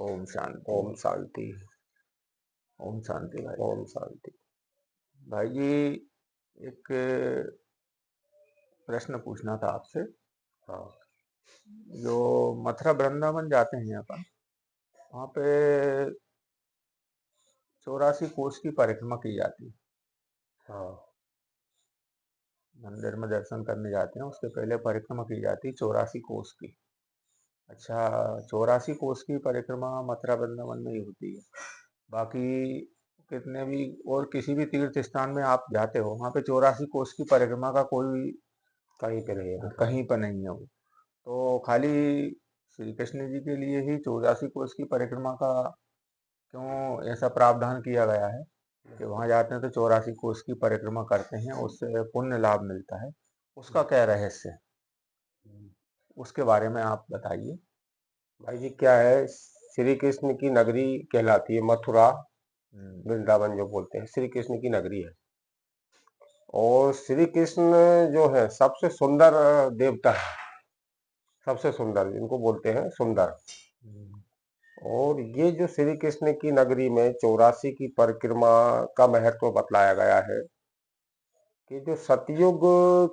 ओम शांति। ओम शांति। ओम शांति भाई। ओम शांति। भाई जी, एक प्रश्न पूछना था आपसे। हाँ। जो मथुरा वृंदावन जाते हैं अपन, वहाँ पे 84 कोस की परिक्रमा की जाती है। हाँ। मंदिर में दर्शन करने जाते हैं, उसके पहले परिक्रमा की जाती है 84 कोस की। अच्छा, 84 कोस की परिक्रमा मथुरा वृंदावन में ही होती है। बाकी कितने भी और किसी भी तीर्थ स्थान में आप जाते हो, वहाँ पे 84 कोस की परिक्रमा का कोई कहीं पे नहीं होता है। कहीं पर नहीं है वो। तो खाली श्री कृष्ण जी के लिए ही 84 कोस की परिक्रमा का क्यों ऐसा प्रावधान किया गया है कि वहां जाते हैं तो 84 कोस की परिक्रमा करते हैं, उससे पुण्य लाभ मिलता है। उसका क्या रहस्य है, उसके बारे में आप बताइए। भाई जी क्या है, श्री कृष्ण की नगरी कहलाती है मथुरा। हम्म। वृंदावन जो बोलते हैं श्री कृष्ण की नगरी है। और श्री कृष्ण जो है सबसे सुंदर देवता है। सबसे सुंदर जिनको बोलते हैं सुंदर। हम्म। और ये जो श्री कृष्ण की नगरी में 84 की परिक्रमा का महत्व बतलाया गया है कि जो सतयुग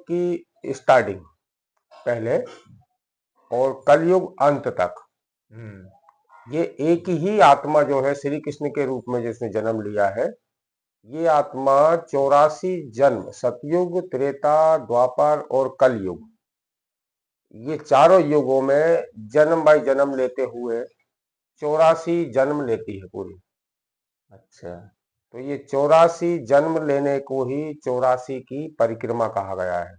की स्टार्टिंग पहले और कलयुग अंत तक हम्म। ये एक ही आत्मा जो है श्री कृष्ण के रूप में जिसने जन्म लिया है। ये आत्मा 84 जन्म सतयुग, त्रेता, द्वापर और कलयुग, ये चारों युगों में जन्म बाई जन्म लेते हुए 84 जन्म लेती है पूरी। अच्छा। तो ये 84 जन्म लेने को ही 84 की परिक्रमा कहा गया है।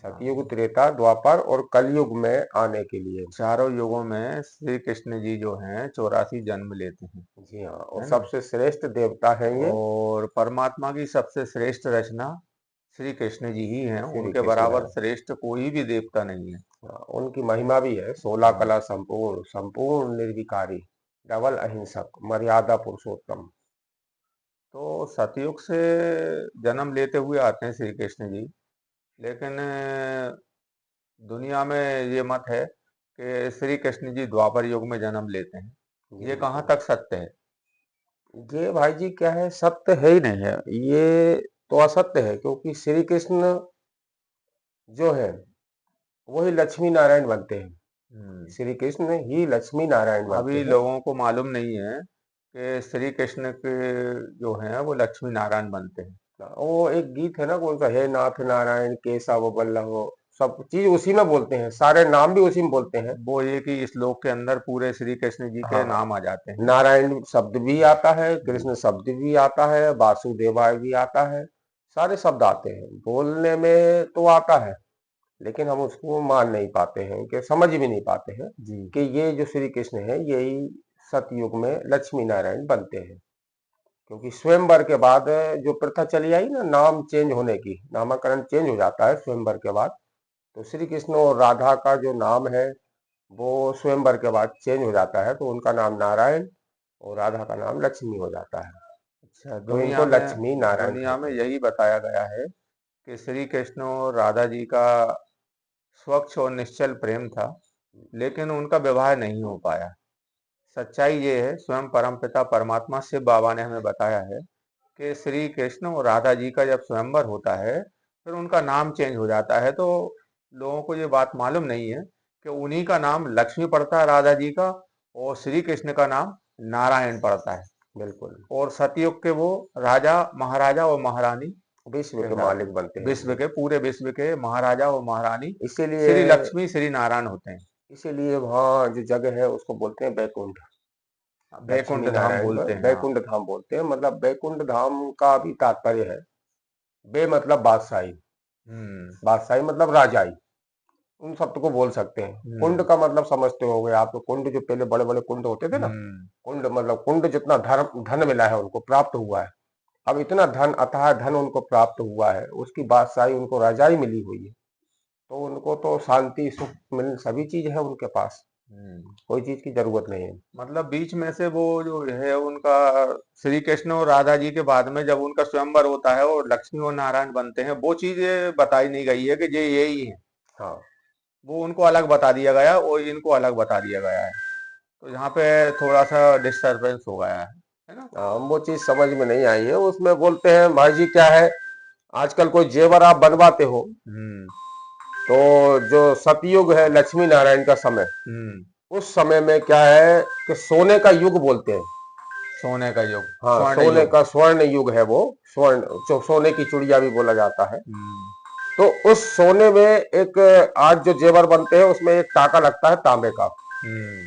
सतयुग, हाँ, त्रेता, द्वापर और कलयुग में आने के लिए। चारों युगों में श्री कृष्ण जी जो हैं 84 जन्म लेते हैं, जी हाँ, और है ना। सबसे श्रेष्ठ देवता हैं ये और परमात्मा की सबसे श्रेष्ठ रचना श्री कृष्ण जी ही हैं, श्री उनके कृष्ण बराबर है। श्रेष्ठ कोई भी देवता नहीं है। हाँ, उनकी महिमा भी है 16 हाँ। कला संपूर्ण, संपूर्ण निर्विकारी, डबल अहिंसक, मर्यादा पुरुषोत्तम। तो सतयुग से जन्म लेते हुए आते हैं श्री कृष्ण जी, लेकिन दुनिया में ये मत है कि श्री कृष्ण जी द्वापर युग में जन्म लेते हैं। जी ये कहाँ बिल्कुल। तक सत्य है? ये भाई जी क्या है, सत्य है ही नहीं है ये, तो असत्य है। क्योंकि श्री कृष्ण जो है वही लक्ष्मी नारायण बनते हैं। हम्म। श्री कृष्ण ही लक्ष्मी नारायण बनते अभी हैं। लोगों को मालूम नहीं है कि श्री कृष्ण के जो हैं वो लक्ष्मी नारायण बनते हैं। वो एक गीत है ना, कौन सा, हे नाथ नारायण केशव बल्लभ, सब चीज उसी में बोलते हैं, सारे नाम भी उसी में बोलते हैं। वो ये कि इस श्लोक के अंदर पूरे श्री कृष्ण जी के हाँ, नाम आ जाते हैं। नारायण शब्द भी आता है, जी। कृष्ण शब्द भी आता है, वासुदेवाय भी आता है। सारे शब्द आते हैं, बोलने में तो आता है लेकिन हम उसको मान नहीं पाते हैं, कि समझ भी नहीं पाते हैं जी। कि ये जो श्री कृष्ण है यही सतयुग में लक्ष्मी नारायण बनते हैं। क्योंकि स्वयंवर के बाद जो प्रथा चली आई ना, नाम चेंज होने की, नामकरण चेंज हो जाता है स्वयंवर के बाद। तो श्री कृष्ण और राधा का जो नाम है वो स्वयंवर के बाद चेंज हो जाता है, तो उनका नाम नारायण और राधा का नाम लक्ष्मी हो जाता है। अच्छा, तो इनको दुनिया में लक्ष्मी नारायण दुनिया में कहते हैं। यही बताया गया है कि श्री कृष्ण और राधा जी का स्वच्छ और निश्चल प्रेम था, लेकिन उनका विवाह नहीं हो पाया। सच्चाई ये है, स्वयं परमपिता परमात्मा शिव बाबा ने हमें बताया है कि श्री कृष्ण और राधा जी का जब स्वयंवर होता है, फिर उनका नाम चेंज हो जाता है। तो लोगों को ये बात मालूम नहीं है कि उन्हीं का नाम लक्ष्मी पड़ता है राधा जी का, और श्री कृष्ण का नाम नारायण पड़ता है। बिल्कुल। और सतयुग के वो राजा महाराजा और महारानी विश्व के कहलाते मालिक हैं। बनते हैं विश्व वो। के, पूरे विश्व के महाराजा और महारानी इसीलिए श्री लक्ष्मी श्री नारायण होते हैं। इसीलिए वहाँ जो जगह है उसको बोलते हैं बैकुंठ। बैकुंठ लक्ष्मी धाम नारायण बोलते पर हैं, हाँ। बैकुंठ धाम बोलते हैं। मतलब बैकुंठ धाम का भी तात्पर्य है, बे मतलब बादशाही, हम्म। बादशाही मतलब राजाई, उन शब्द को बोल सकते हैं। कुंड हम्म। का मतलब समझते होंगे आप, तो कुंड जो पहले बड़े बड़े कुंड होते थे ना, हम्म। कुंड मतलब कुंड जितना धन धन मिला है उनको, प्राप्त हुआ है। अब इतना धन, अथाह धन उनको प्राप्त हुआ है, उसकी बादशाही उनको राजाई मिली हुई है। तो उनको तो शांति सुख मिल, सभी चीज है उनके पास, हम्म। कोई चीज की जरूरत नहीं है। मतलब बीच में से वो जो है उनका, श्री कृष्ण और राधा जी के बाद में जब उनका स्वयंवर होता है और लक्ष्मी और नारायण बनते हैं, वो चीजें बताई नहीं गई है कि ये यही है। हाँ। वो उनको अलग बता दिया गया और इनको अलग बता दिया गया है। तो यहाँ पे थोड़ा सा डिस्टरबेंस हो गया है ना। वो चीज समझ में नहीं आई है। उसमें बोलते हैं भाई जी क्या है, आजकल कोई जेवर आप बनवाते हो हम्म। तो जो सतयुग है लक्ष्मी नारायण का समय, हम्म। उस समय में क्या है कि सोने का युग बोलते हैं। सोने का युग, हाँ, स्वर्ण सोने युग। का स्वर्ण युग है वो। स्वर्ण जो सोने की चिड़िया भी बोला जाता है। हम्म। तो उस सोने में एक, आज जो जेवर बनते हैं उसमें एक टाका लगता है तांबे का। हम्म।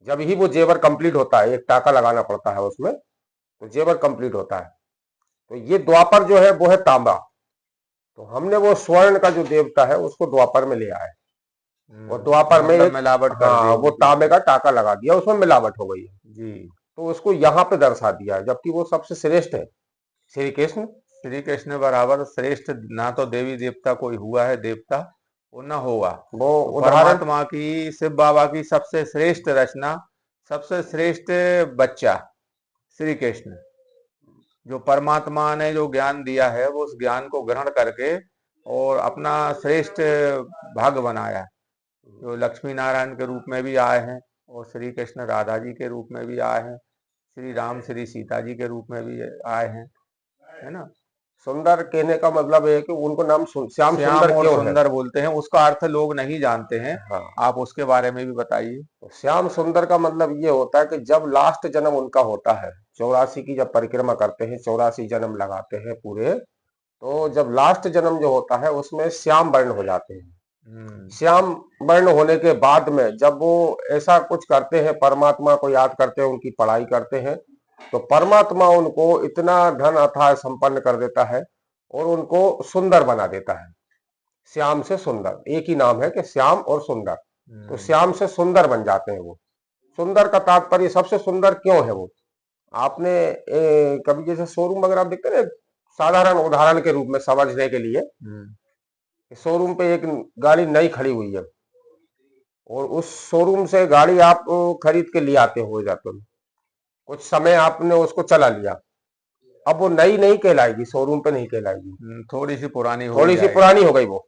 जब ही वो जेवर कंप्लीट होता है, एक टाका लगाना पड़ता है उसमें, तो जेवर कंप्लीट होता है। तो ये द्वापर जो है वो है तांबा। तो हमने वो स्वर्ण का जो देवता है उसको द्वापर में ले आए, और तो द्वापर में मतलब एक, मिलावट कर दी हाँ, वो उनकी। तांबे का टाका लगा दिया, उसमें मिलावट हो गई है। जी। तो उसको यहाँ पे दर्शा दिया है, जबकि वो सबसे श्रेष्ठ है श्री कृष्ण। श्री कृष्ण बराबर श्रेष्ठ ना तो देवी देवता कोई हुआ है देवता, और ना होगा। वो तो उदाहरण, परमात्मा की, शिव बाबा की सबसे श्रेष्ठ रचना, सबसे श्रेष्ठ बच्चा श्री कृष्ण, जो परमात्मा ने जो ज्ञान दिया है वो उस ज्ञान को ग्रहण करके और अपना श्रेष्ठ भाग बनाया, जो लक्ष्मी नारायण के रूप में भी आए हैं, और श्री कृष्ण राधा जी के रूप में भी आए हैं, श्री राम श्री सीता जी के रूप में भी आए हैं, है ना। सुंदर कहने का मतलब है कि उनको नाम श्याम श्याम सुंदर और क्यों है। सुंदर बोलते हैं, उसका अर्थ लोग नहीं जानते हैं। हाँ, आप उसके बारे में भी बताइए। तो श्याम सुंदर का मतलब ये होता है कि जब लास्ट जन्म उनका होता है, 84 की जब परिक्रमा करते हैं, 84 जन्म लगाते हैं पूरे, तो जब लास्ट जन्म जो होता है उसमें श्याम वर्ण हो जाते हैं। हम्म। श्याम वर्ण होने के बाद में जब वो ऐसा कुछ करते हैं, परमात्मा को याद करते हैं, उनकी पढ़ाई करते हैं, तो परमात्मा उनको इतना धन अथाह संपन्न कर देता है और उनको सुंदर बना देता है। श्याम से सुंदर एक ही नाम है कि श्याम और सुंदर। तो हम्म। श्याम से सुंदर बन जाते हैं वो। सुंदर का तात्पर्य सबसे सुंदर क्यों है वो, आपने कभी जैसे शोरूम वगैरह आप देखते हैं ना, साधारण उदाहरण के रूप में समझने के लिए, हम्म। शोरूम पे एक गाड़ी नई खड़ी हुई है, और उस शोरूम से गाड़ी आप खरीद के ले आते हो जाते हो, कुछ समय आपने उसको चला लिया, अब वो नई नहीं कहलाएगी, शोरूम पे नहीं कहलाएगी, थोड़ी सी पुरानी हो ही थोड़ी सी जाएगी। पुरानी हो गई वो,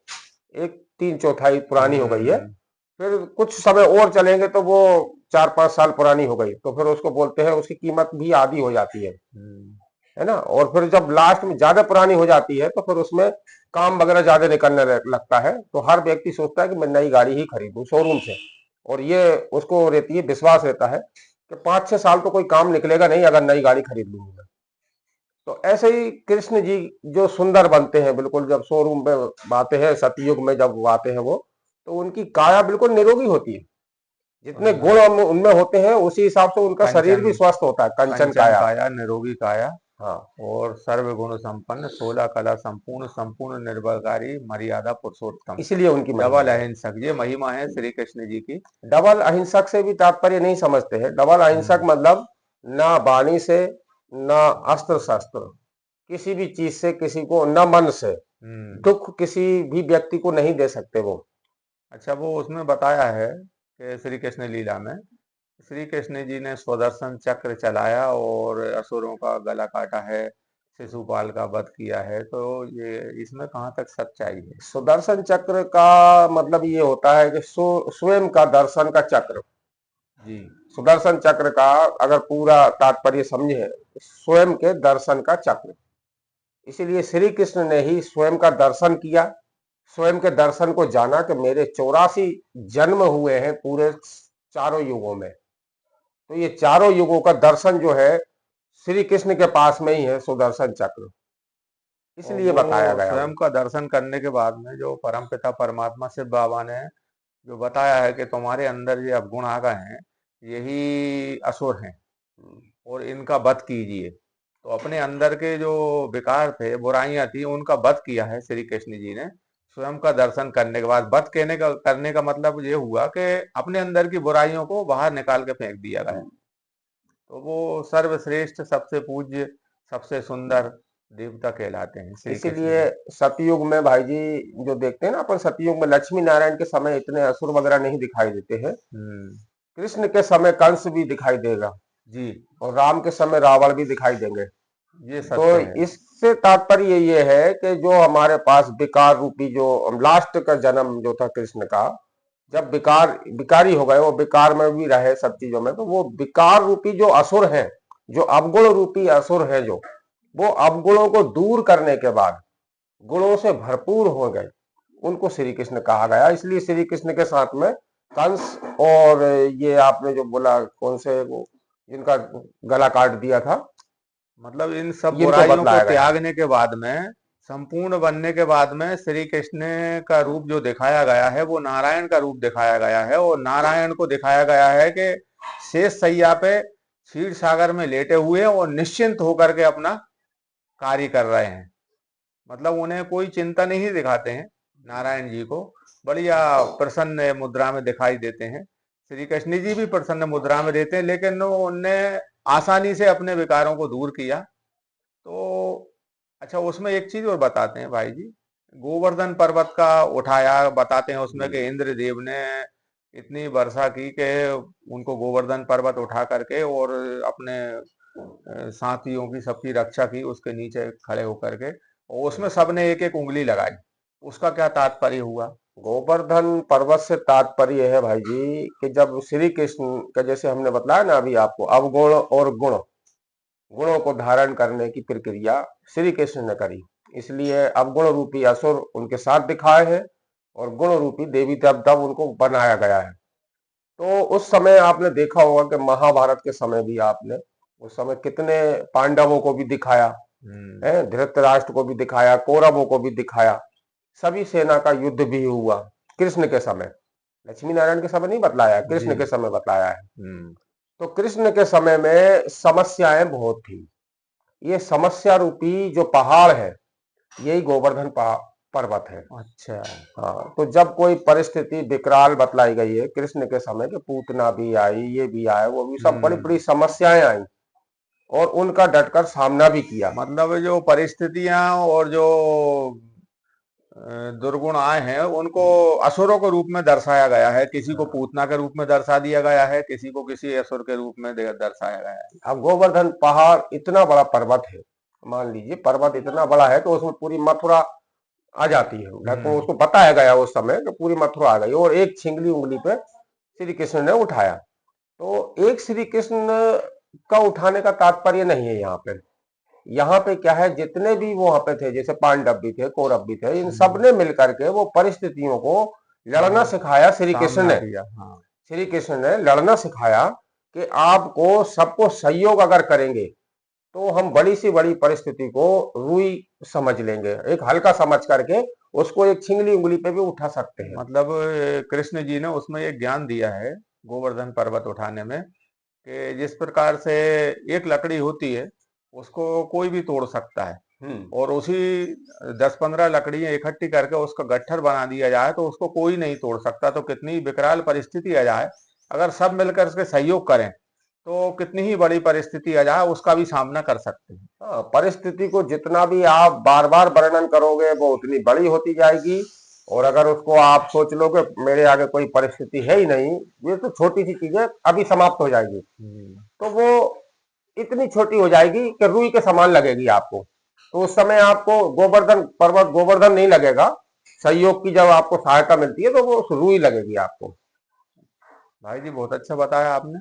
एक 3/4 पुरानी हो गई है। हम्म। फिर कुछ समय और चलेंगे तो वो 4-5 साल पुरानी हो गई, तो फिर उसको बोलते हैं, उसकी कीमत भी आधी हो जाती हम्म। है ना। और फिर जब लास्ट में ज्यादा पुरानी हो जाती है तो फिर उसमें काम वगैरह ज्यादा निकलने लगता है, तो हर व्यक्ति सोचता है कि मैं नई गाड़ी ही खरीदूं शोरूम से। और ये उसको रहती है, विश्वास रहता है कि 5-6 साल तो कोई काम निकलेगा नहीं अगर नई गाड़ी खरीद लूंगी मैं। तो ऐसे ही कृष्ण जी जो सुंदर बनते हैं बिल्कुल, जब शोरूम में आते हैं, सतयुग में जब वो आते हैं वो, तो उनकी काया बिल्कुल निरोगी होती है। जितने उनमें गुण उनमें होते हैं उसी हिसाब से उनका शरीर कंचन, भी स्वस्थ होता है, कंचन कंचन काया। काया, निरोगी काया, हाँ, और सर्व गुण संपन्न, 16 कला संपूर्ण, संपूर्ण निर्भरकारी, मर्यादा पुरुषोत्तम, इसलिए उनकी महिमा डबल है। अहिंसक, ये महिमा है श्री कृष्ण जी की। डबल अहिंसक से भी तात्पर्य नहीं समझते हैं। डबल अहिंसक हम्म। मतलब ना वाणी से, ना अस्त्र शस्त्र, किसी भी चीज से किसी को, न मन से हम्म। दुख किसी भी व्यक्ति को नहीं दे सकते वो। अच्छा, वो उसमें बताया है कि श्री कृष्ण लीला में श्री कृष्ण जी ने स्वदर्शन चक्र चलाया और असुरों का गला काटा है, शिशुपाल का वध किया है, तो ये इसमें कहाँ तक सच्चाई है। सुदर्शन चक्र का मतलब ये होता है कि स्वयं का दर्शन का चक्र। जी। सुदर्शन चक्र का अगर पूरा तात्पर्य समझे, स्वयं के दर्शन का चक्र। इसीलिए श्री कृष्ण ने ही स्वयं का दर्शन किया, स्वयं के दर्शन को जाना कि मेरे 84 जन्म हुए हैं पूरे चारों युगों में। तो ये चारों युगों का दर्शन जो है श्री कृष्ण के पास में ही है, सुदर्शन चक्र, और इसलिए बताया वो गया स्वयं वो। का दर्शन करने के बाद में जो परमपिता परमात्मा शिव बाबा ने जो बताया है कि तुम्हारे अंदर ये अवगुण आ गए हैं, यही असुर हैं, और इनका वध कीजिए। तो अपने अंदर के जो विकार थे, बुराइयां थी, उनका वध किया है श्री कृष्ण जी ने स्वयं का दर्शन करने के बाद। वध करने का मतलब ये हुआ कि अपने अंदर की बुराइयों को बाहर निकाल के फेंक दिया गया। तो वो सर्वश्रेष्ठ, सबसे पूज्य, सबसे सुंदर देवता कहलाते हैं श्री कृष्ण इसीलिए जी। सतयुग में भाई जी, जो देखते हैं ना अपन, सतयुग में लक्ष्मी नारायण के समय इतने असुर वगैरह नहीं दिखाई देते हैं। हम्म। कृष्ण के समय कंस भी दिखाई देगा, जी। और राम के समय रावण भी दिखाई देंगे। ये तो सत्य है। इससे तात्पर्य ये है कि जो हमारे पास विकार रूपी जो लास्ट का जन्म जो था कृष्ण का, जब विकारी हो गए, वो विकार में भी रहे सब चीजों में, तो वो विकार रूपी जो असुर हैं, जो अवगुण रूपी असुर है, जो वो अवगुणों को दूर करने के बाद गुणों से भरपूर हो गए, उनको श्री कृष्ण कहा गया। इसलिए श्री कृष्ण के साथ में कंस और ये आपने जो बोला कौन से वो जिनका गला काट दिया था, मतलब इन सब इनको बुराइयों को बतलाया गया है। त्यागने के बाद में, संपूर्ण बनने के बाद में श्री कृष्ण का रूप जो दिखाया गया है वो नारायण का रूप दिखाया गया है। और नारायण को दिखाया गया है कि शेष शैया पे क्षीर सागर में लेटे हुए और निश्चिंत होकर के अपना कार्य कर रहे हैं। मतलब उन्हें कोई चिंता नहीं दिखाते हैं। नारायण जी को बढ़िया प्रसन्न मुद्रा में दिखाई देते हैं। श्री कृष्ण जी भी प्रसन्न मुद्रा में रहते हैं, लेकिन उनने आसानी से अपने विकारों को दूर किया। तो अच्छा, उसमें एक चीज और बताते हैं भाई जी, गोवर्धन पर्वत का उठाया, बताते हैं उसमें कि इंद्र देव ने इतनी वर्षा की कि उनको गोवर्धन पर्वत उठा करके और अपने साथियों की सबकी रक्षा की उसके नीचे खड़े होकर के, और उसमें सबने एक एक उंगली लगाई। उसका क्या तात्पर्य हुआ? गोवर्धन पर्वत से तात्पर्य है भाई जी कि जब श्री कृष्ण का, जैसे हमने बताया ना अभी आपको, अवगुण और गुणों को धारण करने की प्रक्रिया श्री कृष्ण ने करी, इसलिए अवगुण रूपी असुर उनके साथ दिखाए हैं और गुण रूपी देवी देवता उनको बनाया गया है। तो उस समय आपने देखा होगा कि महाभारत के समय भी आपने उस समय कितने पांडवों को भी दिखाया है, धृतराष्ट्र को भी दिखाया, कौरवों को भी दिखाया, सभी सेना का युद्ध भी हुआ कृष्ण के समय। लक्ष्मी नारायण के समय नहीं बतलाया, कृष्ण जी। के समय बतलाया है। तो कृष्ण के समय में समस्याएं बहुत थी। ये समस्या रूपी जो पहाड़ है, यही गोवर्धन पर्वत है। अच्छा। हाँ, तो जब कोई परिस्थिति विकराल बतलाई गई है कृष्ण के समय के, पूतना भी आई, ये भी आया, वो भी, सब बड़ी बड़ी समस्याएं आई और उनका डटकर सामना भी किया। मतलब जो परिस्थितियां और जो दुर्गुण आए हैं उनको असुरों के रूप में दर्शाया गया है। किसी को पूतना के रूप में दर्शा दिया गया है, किसी को किसी असुर के रूप में दर्शाया गया है। अब गोवर्धन पहाड़ इतना बड़ा पर्वत है, मान लीजिए पर्वत इतना बड़ा है तो उसमें पूरी मथुरा आ जाती है, तो उसको बताया गया उस समय कि पूरी मथुरा आ गई और एक छिंगली उंगली पे श्री कृष्ण ने उठाया। तो एक श्री कृष्ण का उठाने का तात्पर्य नहीं है यहाँ पे। यहाँ पे क्या है, जितने भी वहां पे थे, जैसे पांडव भी थे, कौरव भी थे, इन सब ने मिलकर के वो परिस्थितियों को लड़ना सिखाया। श्री कृष्ण सामना ने, किया। हाँ। श्री कृष्ण ने लड़ना सिखाया कि आपको सबको सहयोग अगर करेंगे तो हम बड़ी सी बड़ी परिस्थिति को रुई समझ लेंगे, एक हल्का समझ करके उसको एक छिंगली उंगली पे भी उठा सकते हैं। मतलब कृष्ण जी ने उसमें एक ज्ञान दिया है गोवर्धन पर्वत उठाने में, कि जिस प्रकार से एक लकड़ी होती है उसको कोई भी तोड़ सकता है, और उसी 10-15 लकड़ियां इकट्ठी करके उसका गट्ठर बना दिया जाए तो उसको कोई नहीं तोड़ सकता। तो कितनी विकराल परिस्थिति आ जाए, अगर सब मिलकर उसके सहयोग करें तो कितनी ही बड़ी परिस्थिति आ जाए उसका भी सामना कर सकते हैं। हाँ, परिस्थिति को जितना भी आप बार बार वर्णन करोगे वो उतनी बड़ी होती जाएगी, और अगर उसको आप सोच लो कि मेरे आगे कोई परिस्थिति है ही नहीं, ये तो छोटी सी चीज है, अभी समाप्त हो जाएगी, तो वो इतनी छोटी हो जाएगी कि रुई के समान लगेगी आपको। तो उस समय आपको गोवर्धन पर्वत गोवर्धन नहीं लगेगा, सहयोग की जब आपको सहायता मिलती है तो वो रुई लगेगी आपको। भाई जी बहुत अच्छा बताया आपने।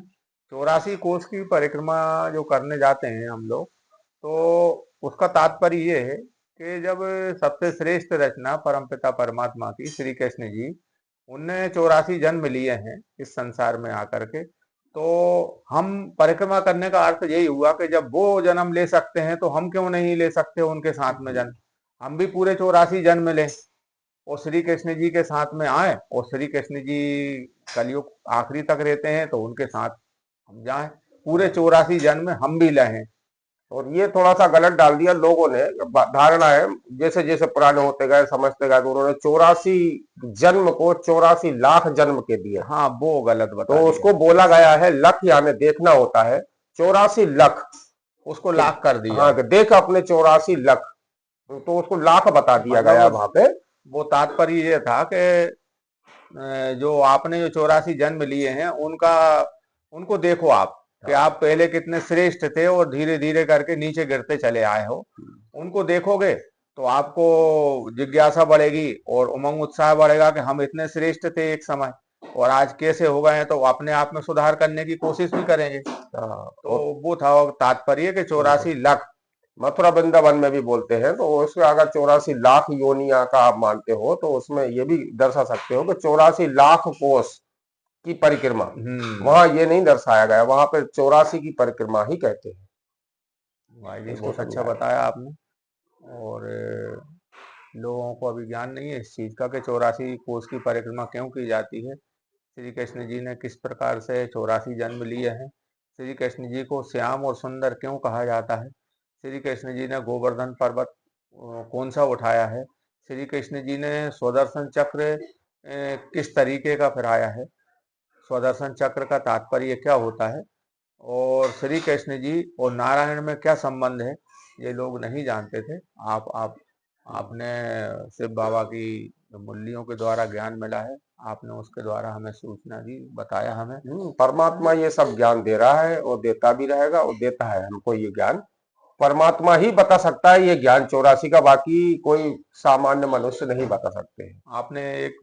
84 कोस की परिक्रमा जो करने जाते हैं हम लोग, तो उसका तात्पर्य ये है कि जब सबसे श्रेष्ठ रचना परमपिता परमात्मा की श्री कृष्ण जी, उनने 84 जन्म लिए हैं इस संसार में आकर के, तो हम परिक्रमा करने का अर्थ यही हुआ कि जब वो जन्म ले सकते हैं तो हम क्यों नहीं ले सकते उनके साथ में जन्म। हम भी पूरे 84 जन्म लें और श्री कृष्ण जी के साथ में आए, और श्री कृष्ण जी कलयुग आखिरी तक रहते हैं तो उनके साथ हम जाएं, पूरे 84 जन्म हम भी लें। और ये थोड़ा सा गलत डाल दिया लोगों ने, धारणा है जैसे जैसे पुराने होते गए समझते गए तो उन्होंने 84 जन्म को 84 लाख जन्म के दिए। हाँ, वो गलत बता तो दिया। उसको बोला गया है लख, यानी देखना होता है 84 लाख, उसको लाख कर दिया। हाँ, देख अपने 84 लाख, तो उसको लाख बता दिया गया मतलब वहां पे। वो तात्पर्य ये था कि जो आपने जो 84 जन्म लिए हैं उनका, उनको देखो आप कि आप पहले कितने श्रेष्ठ थे और धीरे धीरे करके नीचे गिरते चले आए हो। उनको देखोगे तो आपको जिज्ञासा बढ़ेगी और उमंग उत्साह बढ़ेगा कि हम इतने श्रेष्ठ थे एक समय, और आज कैसे हो गए हैं तो अपने आप में सुधार करने की कोशिश भी करेंगे। तो वो था तात्पर्य कि 84 लाख। मथुरा वृंदावन में भी बोलते हैं, तो उसमें अगर 84 लाख योनिया का आप मानते हो तो उसमें ये भी दर्शा सकते हो कि 84 लाख कोस की परिक्रमा। वहां ये नहीं दर्शाया गया, वहां पे 84 की परिक्रमा ही कहते हैं। भाई जी वो बहुत अच्छा समझाया। बताया आपने। और लोगों को अभी ज्ञान नहीं है इस चीज का कि 84 कोस की परिक्रमा क्यों की जाती है। श्री कृष्ण जी ने किस प्रकार से 84 जन्म लिए हैं। श्री कृष्ण जी को श्याम और सुंदर क्यों कहा जाता है। श्री कृष्ण जी ने गोवर्धन पर्वत कौन सा उठाया है। श्री कृष्ण जी ने स्वदर्शन चक्र किस तरीके का फिराया है। स्वदर्शन चक्र का तात्पर्य क्या होता है। और श्री कृष्ण जी और नारायण में क्या संबंध है, ये लोग नहीं जानते थे। आप आपने शिव बाबा की मुरलियों के द्वारा ज्ञान मिला है, आपने उसके द्वारा हमें सूचना दी, बताया हमें। परमात्मा ये सब ज्ञान दे रहा है और देता भी रहेगा और देता है हमको ये ज्ञान। परमात्मा ही बता सकता है ये ज्ञान 84 का, बाकी कोई सामान्य मनुष्य नहीं बता सकते हैं। आपने एक